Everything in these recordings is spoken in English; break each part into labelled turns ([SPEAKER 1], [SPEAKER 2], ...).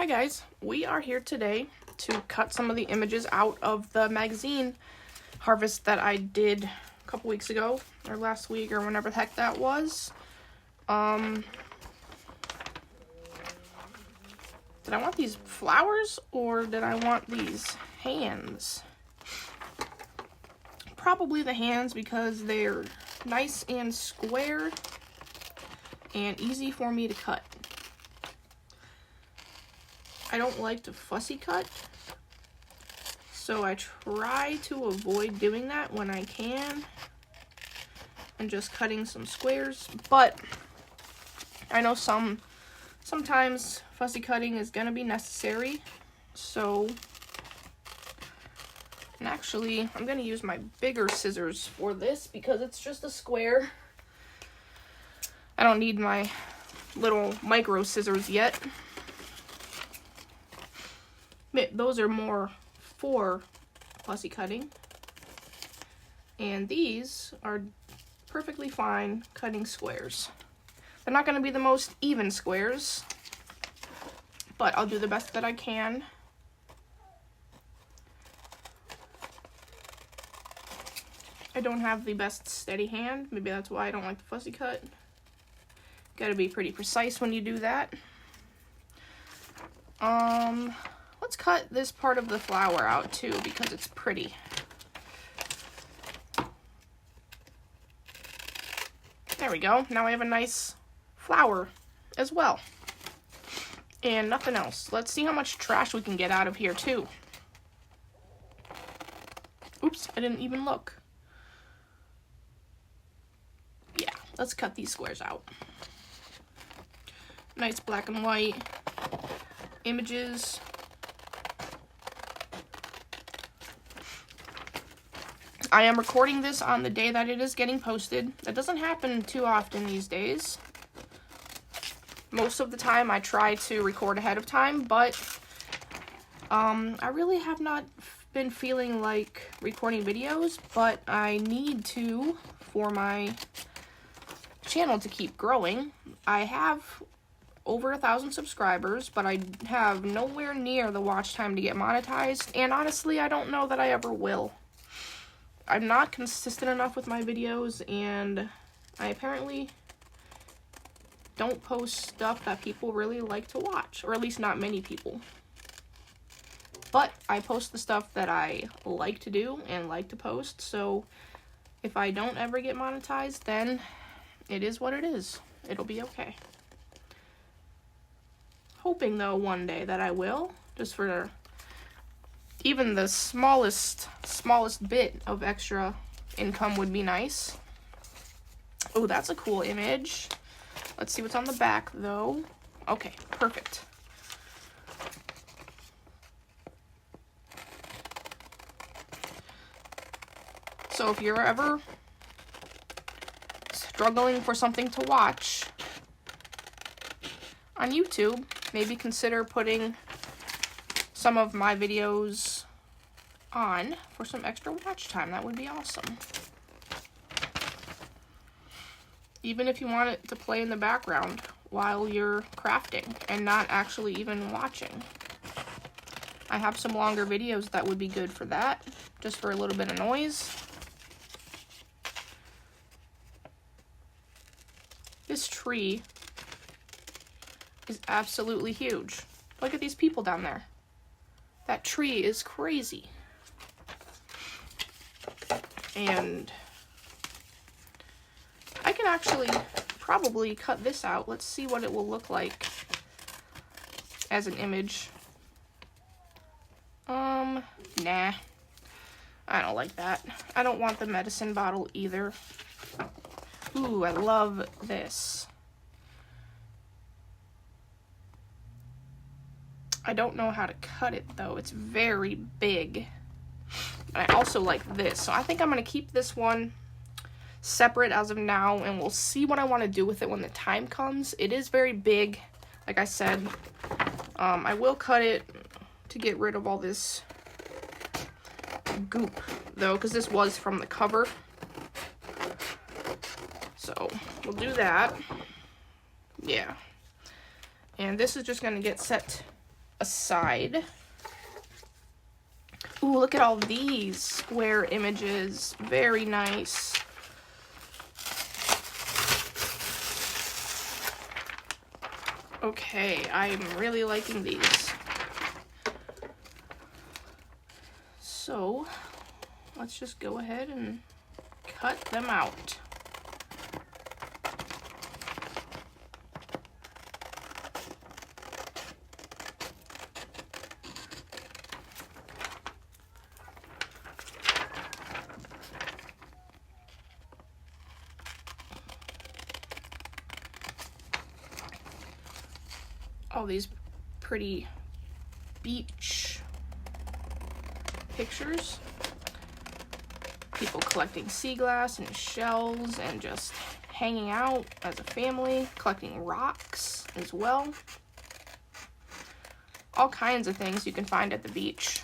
[SPEAKER 1] Hi guys, we are here today to cut some of the images out of the magazine harvest that I did a couple weeks ago, or last week, or whenever the heck that was. Did I want these flowers, or did I want these hands? Probably the hands, because they're nice and square and easy for me to cut. I don't like to fussy cut, so I try to avoid doing that when I can and just cutting some squares, but I know sometimes fussy cutting is gonna be necessary, so, and actually I'm gonna use my bigger scissors for this because it's just a square. I don't need my little micro scissors yet. Those are more for fussy cutting, and these are perfectly fine cutting squares. They're not going to be the most even squares, but I'll do the best that I can. I don't have the best steady hand. Maybe that's why I don't like the fussy cut. Gotta be pretty precise when you do that. Let's cut this part of the flower out too because it's pretty. There we go. Now I have a nice flower as well. And nothing else. Let's see how much trash we can get out of here too. Oops, I didn't even look. Yeah, let's cut these squares out. Nice black and white images. I am recording this on the day that it is getting posted. That doesn't happen too often these days. Most of the time I try to record ahead of time, but I really have not been feeling like recording videos, but I need to for my channel to keep growing. I have over 1,000 subscribers, but I have nowhere near the watch time to get monetized, and honestly, I don't know that I ever will. I'm not consistent enough with my videos, and I apparently don't post stuff that people really like to watch, or at least not many people. But I post the stuff that I like to do and like to post, so if I don't ever get monetized, then it is what it is. It'll be okay. Hoping, though, one day that I will, just for even the smallest bit of extra income would be nice. Oh, that's a cool image. Let's see what's on the back, though. Okay, perfect. So if you're ever struggling for something to watch on YouTube, maybe consider putting some of my videos on for some extra watch time. That would be awesome. Even if you want it to play in the background while you're crafting and not actually even watching. I have some longer videos that would be good for that, just for a little bit of noise. This tree is absolutely huge. Look at these people down there. That tree is crazy. And I can actually probably cut this out. Let's see what it will look like as an image. Nah. I don't like that. I don't want the medicine bottle either. Ooh, I love this. I don't know how to cut it, though. It's very big. And I also like this. So I think I'm going to keep this one separate as of now, and we'll see what I want to do with it when the time comes. It is very big, like I said. I will cut it to get rid of all this goop, though, because this was from the cover. So we'll do that. Yeah. And this is just going to get set aside. Ooh, look at all these square images. Very nice. Okay, I'm really liking these. So, let's just go ahead and cut them out. All these pretty beach pictures. People collecting sea glass and shells and just hanging out as a family, collecting rocks as well. All kinds of things you can find at the beach.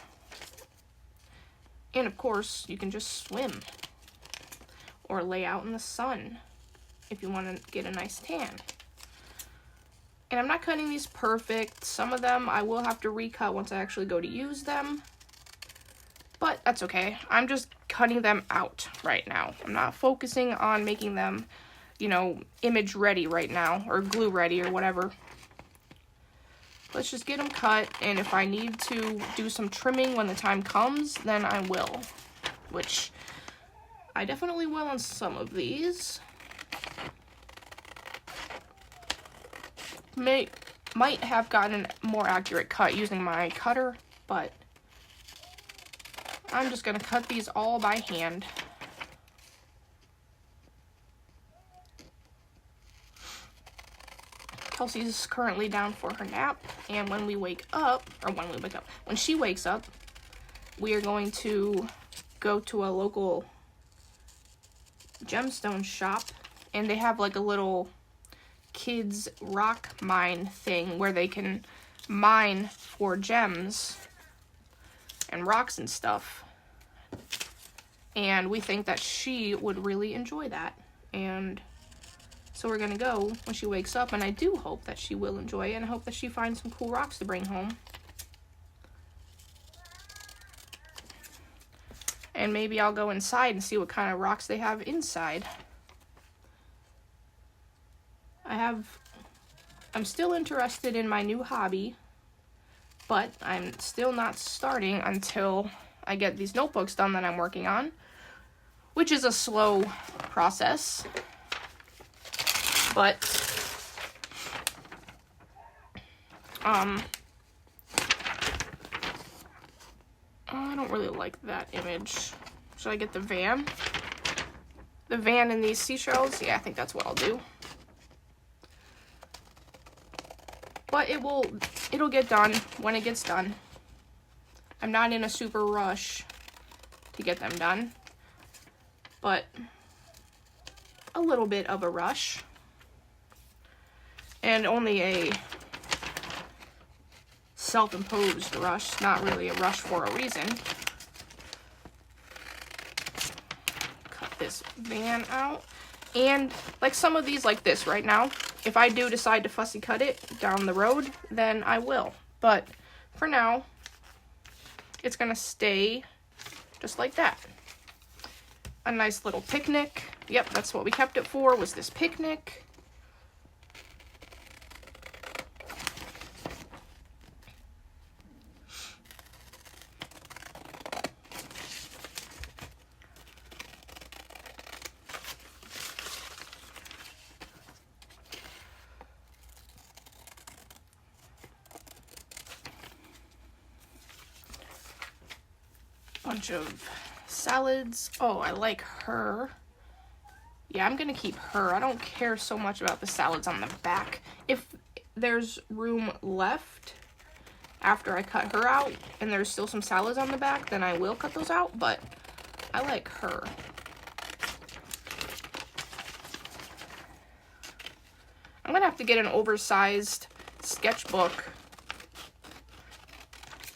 [SPEAKER 1] And of course, you can just swim or lay out in the sun if you want to get a nice tan. And I'm not cutting these perfect. Some of them I will have to recut once I actually go to use them. But that's okay. I'm just cutting them out right now. I'm not focusing on making them, you know, image ready right now, or glue ready or whatever. Let's just get them cut, and if I need to do some trimming when the time comes, then I will. Which I definitely will on some of these. Might have gotten a more accurate cut using my cutter, but I'm just gonna cut these all by hand. Kelsey's currently down for her nap, and when she wakes up, we are going to go to a local gemstone shop, and they have like a little kids rock mine thing where they can mine for gems and rocks and stuff. And we think that she would really enjoy that. And so we're gonna go when she wakes up, and I do hope that she will enjoy it, and I hope that she finds some cool rocks to bring home. And maybe I'll go inside and see what kind of rocks they have inside. I'm still interested in my new hobby, but I'm still not starting until I get these notebooks done that I'm working on, which is a slow process. But I don't really like that image. Should I get the van? The van and these seashells? Yeah, I think that's what I'll do. But it'll get done when it gets done. I'm not in a super rush to get them done, but a little bit of a rush. And only a self-imposed rush, not really a rush for a reason. Cut this van out. And like some of these like this right now, if I do decide to fussy cut it down the road, then I will. But for now, it's gonna stay just like that. A nice little picnic. Yep, that's what we kept it for, was this picnic. Bunch of salads. Oh, I like her. Yeah, I'm gonna keep her. I don't care so much about the salads on the back. If there's room left after I cut her out and there's still some salads on the back, then I will cut those out, but I like her. I'm gonna have to get an oversized sketchbook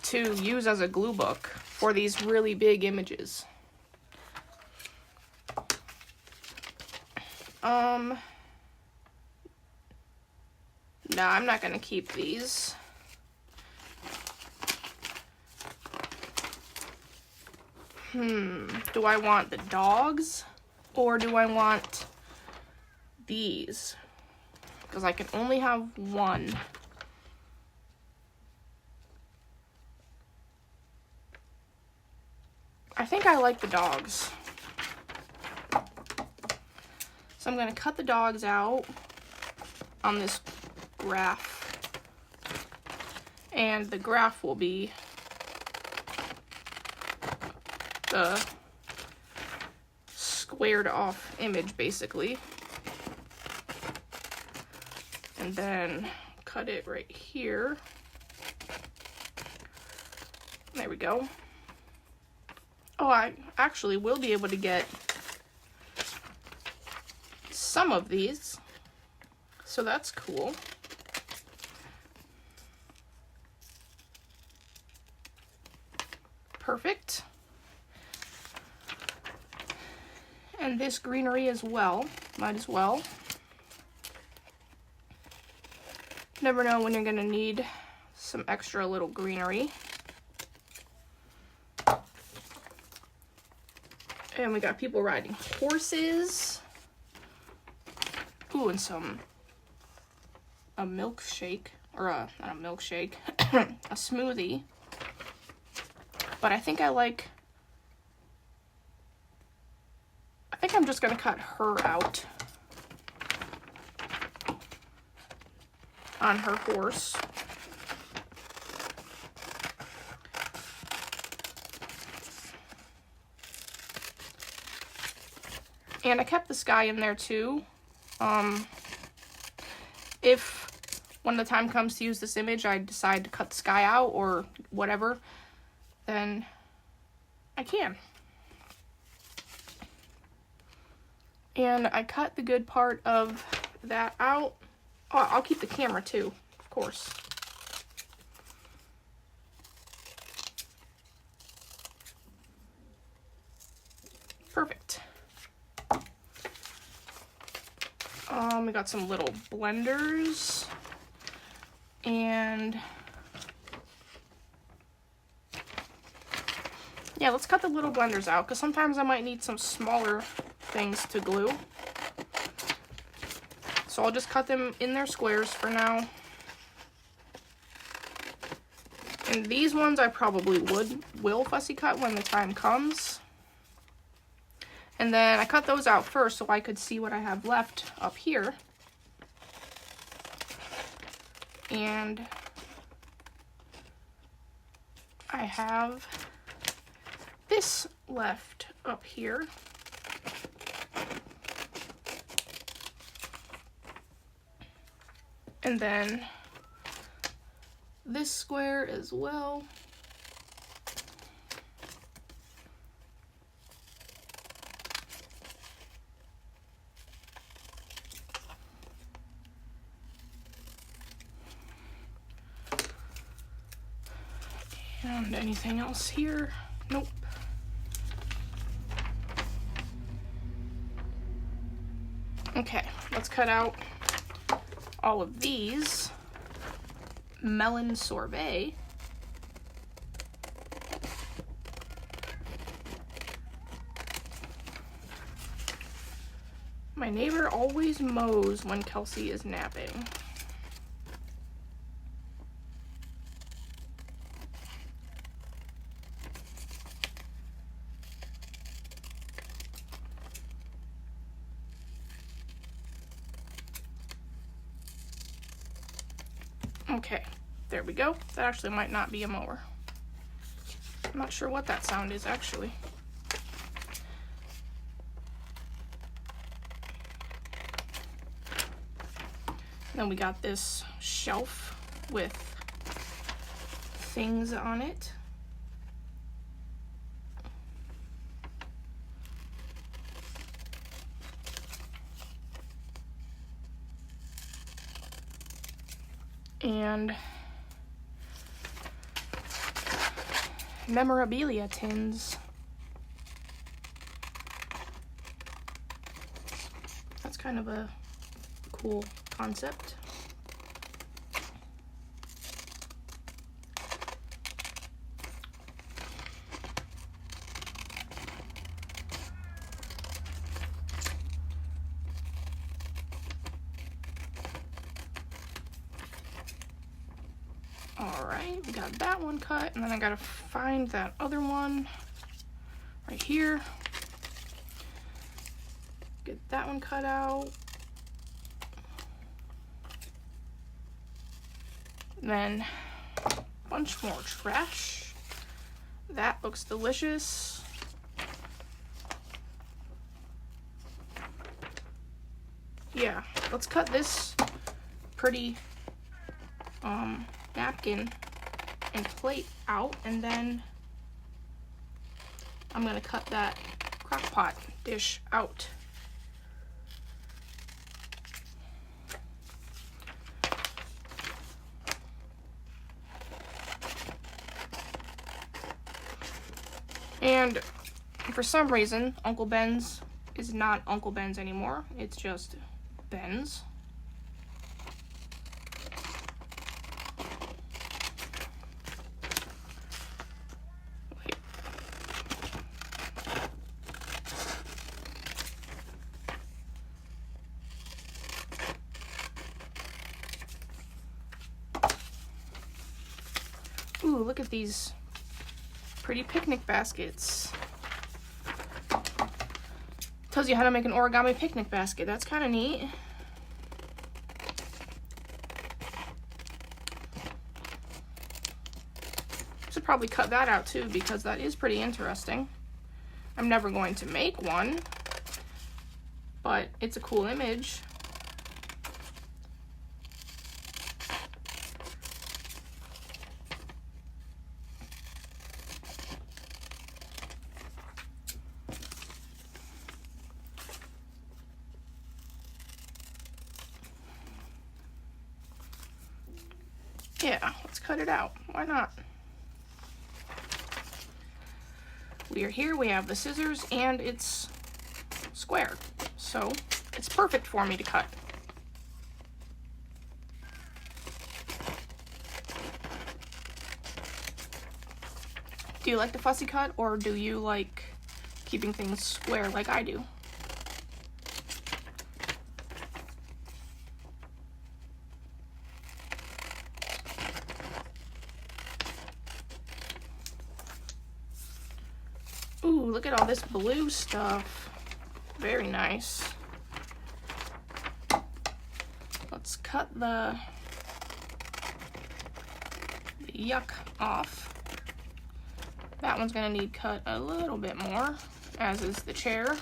[SPEAKER 1] to use as a glue book for these really big images. No, I'm not gonna keep these. Do I want the dogs or do I want these? Because I can only have one. I think I like the dogs. So I'm going to cut the dogs out on this graph. And the graph will be the squared off image, basically. And then cut it right here. There we go. Oh, I actually will be able to get some of these, so that's cool. Perfect. And this greenery as well, might as well. Never know when you're gonna need some extra little greenery. And we got people riding horses. Ooh, and a milkshake, or not a milkshake, a smoothie. But I think I'm just gonna cut her out on her horse. And I kept the sky in there too. If when the time comes to use this image, I decide to cut the sky out or whatever, then I can. And I cut the good part of that out. Oh, I'll keep the camera too, of course. Perfect. We got some little blenders, and yeah, let's cut the little blenders out because sometimes I might need some smaller things to glue. So I'll just cut them in their squares for now. And these ones I probably will fussy cut when the time comes. And then I cut those out first so I could see what I have left up here. And I have this left up here. And then this square as well. And anything else here? Nope. Okay, let's cut out all of these. Melon sorbet. My neighbor always mows when Kelsey is napping. Okay, there we go. That actually might not be a mower. I'm not sure what that sound is actually. Then we got this shelf with things on it. And memorabilia tins. That's kind of a cool concept. Alright, we got that one cut, and then I gotta find that other one right here. Get that one cut out. Then a bunch more trash. That looks delicious. Yeah, let's cut this pretty napkin and plate out, and then I'm gonna cut that crock pot dish out. And for some reason, Uncle Ben's is not Uncle Ben's anymore. It's just Ben's. Wait. Ooh, look at these pretty picnic baskets. Tells you how to make an origami picnic basket. That's kind of neat. Should probably cut that out too, because that is pretty interesting. I'm never going to make one, but it's a cool image. Yeah, let's cut it out. Why not? We are here, we have the scissors, and it's square. So it's perfect for me to cut. Do you like the fussy cut, or do you like keeping things square like I do? Ooh, look at all this blue stuff. Very nice. Let's cut the yuck off. That one's gonna need cut a little bit more, as is the chair.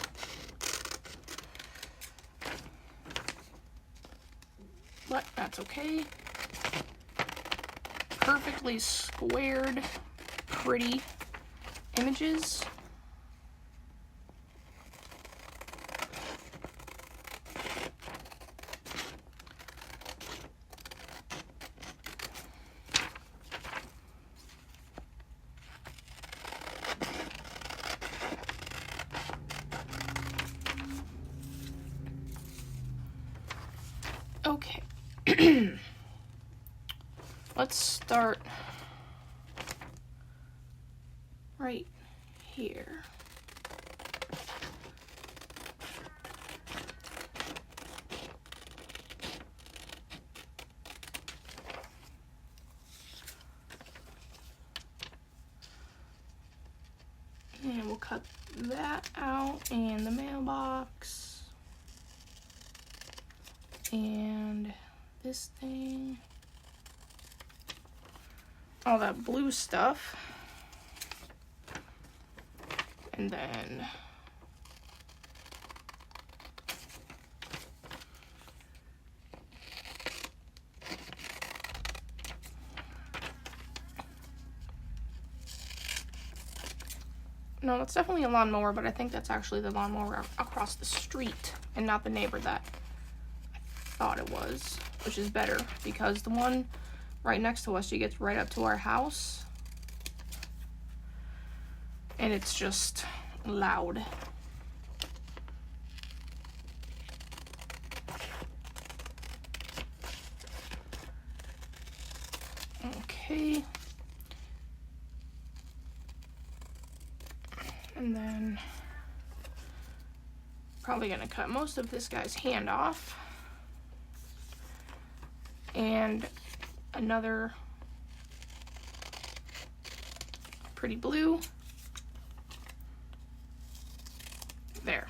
[SPEAKER 1] But that's okay. Perfectly squared, pretty images. Okay. Let's start right here. And we'll cut that out, and the mailbox, and this thing, all that blue stuff, and then no, that's definitely a lawnmower, but I think that's actually the lawnmower across the street and not the neighbor that I thought it was, which is better because the one right next to us, she gets right up to our house and it's just loud. Okay. And then probably gonna cut most of this guy's hand off. And another pretty blue. There.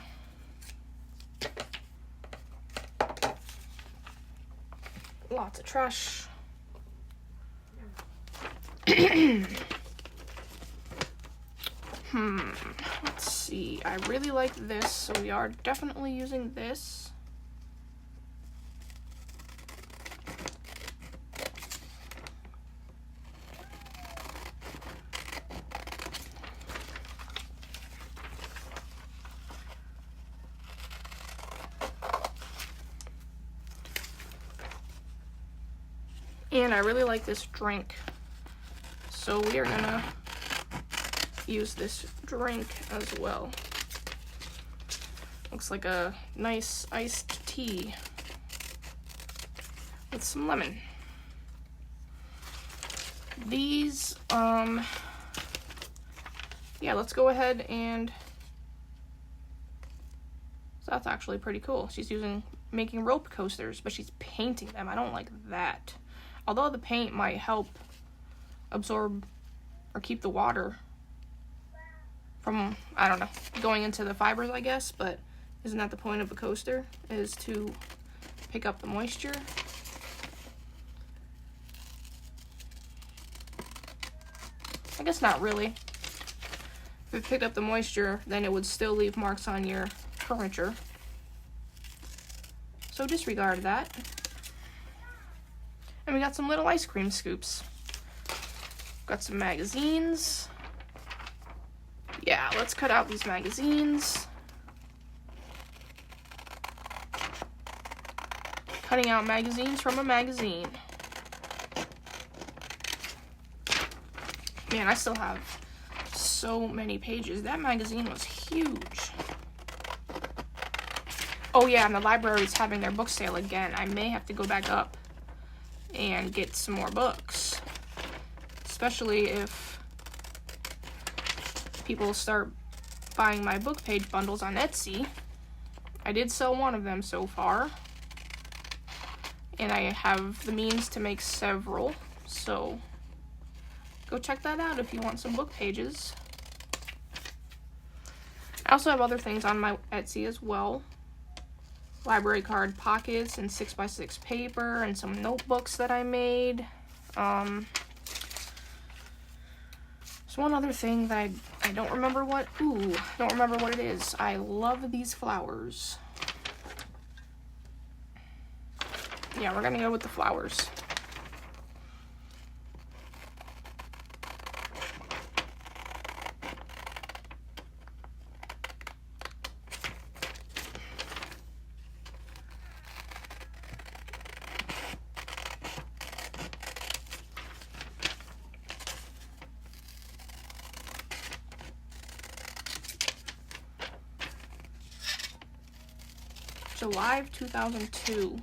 [SPEAKER 1] Lots of trash. Let's see. I really like this, so we are definitely using this. And I really like this drink, so we are gonna use this drink as well. Looks like a nice iced tea with some lemon. These, yeah, let's go ahead and, so that's actually pretty cool. She's making rope coasters, but she's painting them. I don't like that. Although the paint might help absorb or keep the water from, I don't know, going into the fibers, I guess, but isn't that the point of a coaster, is to pick up the moisture? I guess not really. If it picked up the moisture, then it would still leave marks on your furniture. So disregard that. And we got some little ice cream scoops. Got some magazines. Yeah, let's cut out these magazines. Cutting out magazines from a magazine. Man, I still have so many pages. That magazine was huge. Oh yeah, and the library's having their book sale again. I may have to go back up and get some more books, especially if people start buying my book page bundles on Etsy. I did sell one of them so far, and I have the means to make several, so go check that out if you want some book pages. I also have other things on my Etsy as well. Library card pockets and 6x6 paper and some notebooks that I made. There's one other thing that I don't remember what, don't remember what it is. I love these flowers. Yeah, we're gonna go with the flowers. July of 2002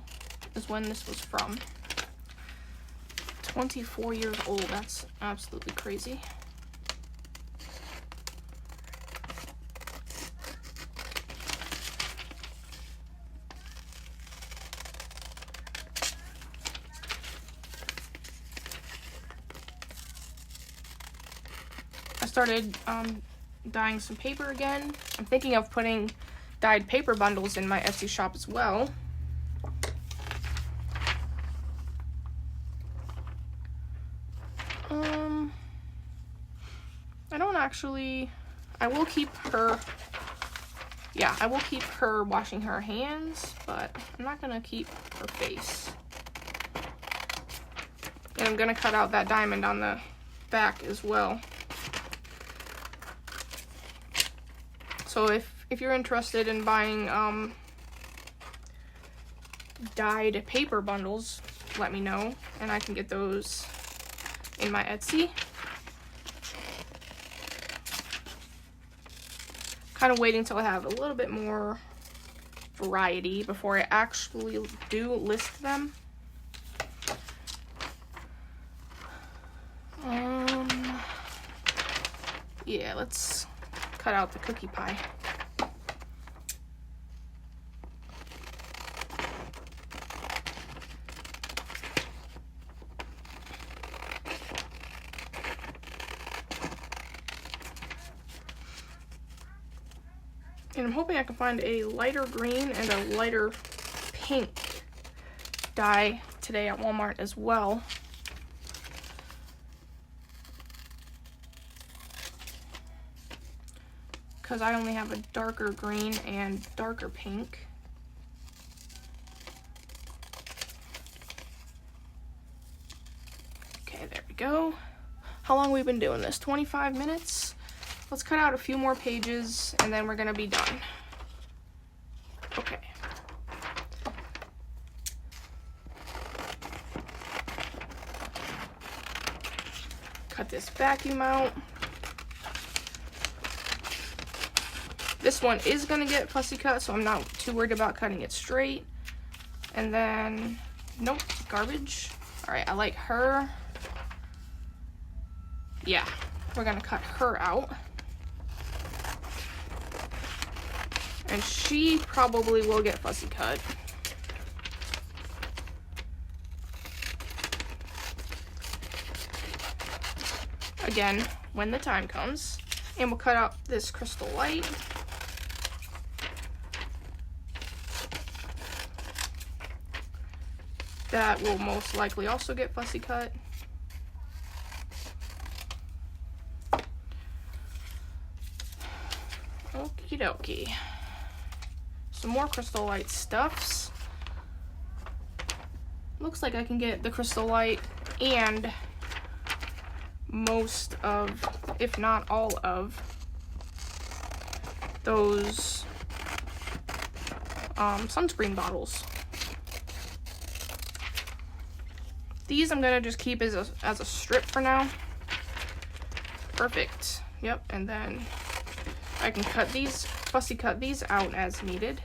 [SPEAKER 1] is when this was from. 24 years old, that's absolutely crazy. I started dyeing some paper again. I'm thinking of putting dyed paper bundles in my Etsy shop as well. I don't actually, I will keep her washing her hands, but I'm not gonna keep her face. And I'm gonna cut out that diamond on the back as well. So if you're interested in buying dyed paper bundles, let me know, and I can get those in my Etsy. Kind of waiting till I have a little bit more variety before I actually do list them. Yeah, let's cut out the cookie pie. And I'm hoping I can find a lighter green and a lighter pink dye today at Walmart as well. Because I only have a darker green and darker pink. Okay, there we go. How long have we been doing this? 25 minutes? Let's cut out a few more pages and then we're gonna be done. Okay. Cut this vacuum out. This one is gonna get fussy cut, so I'm not too worried about cutting it straight. And then, nope, garbage. All right, I like her. Yeah, we're gonna cut her out. And she probably will get fussy cut. Again, when the time comes. And we'll cut out this Crystal Light. That will most likely also get fussy cut. Okie dokie. Some more Crystal Light stuffs. Looks like I can get the Crystal Light and most of, if not all of, those sunscreen bottles. These I'm gonna just keep as a strip for now. Perfect. Yep, and then I can cut these, fussy cut these out as needed.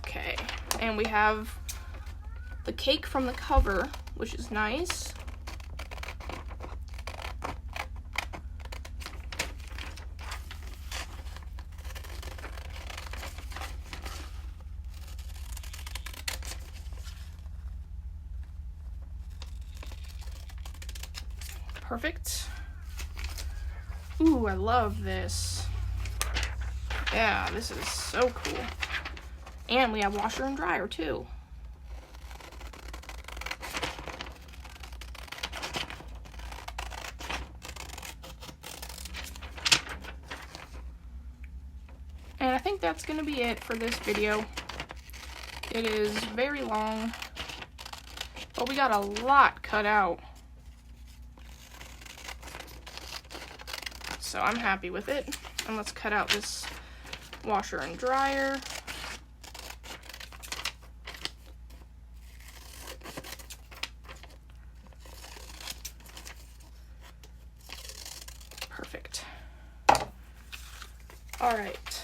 [SPEAKER 1] Okay, and we have the cake from the cover, which is nice. Perfect. Ooh, I love this. Yeah, this is so cool. And we have washer and dryer too. And I think that's gonna be it for this video. It is very long, but we got a lot cut out. So I'm happy with it. And let's cut out this washer and dryer. Perfect. All right.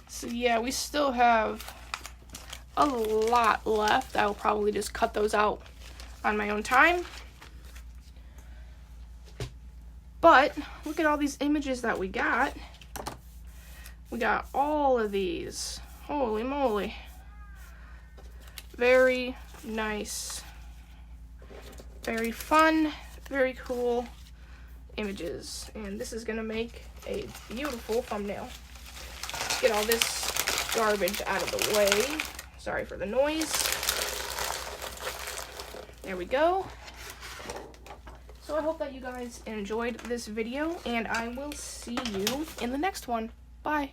[SPEAKER 1] So yeah, we still have a lot left. I'll probably just cut those out on my own time. But look at all these images that we got. We got all of these. Holy moly. Very nice. Very fun. Very cool images. And this is gonna make a beautiful thumbnail. Let's get all this garbage out of the way. Sorry for the noise. There we go. So I hope that you guys enjoyed this video, and I will see you in the next one. Bye.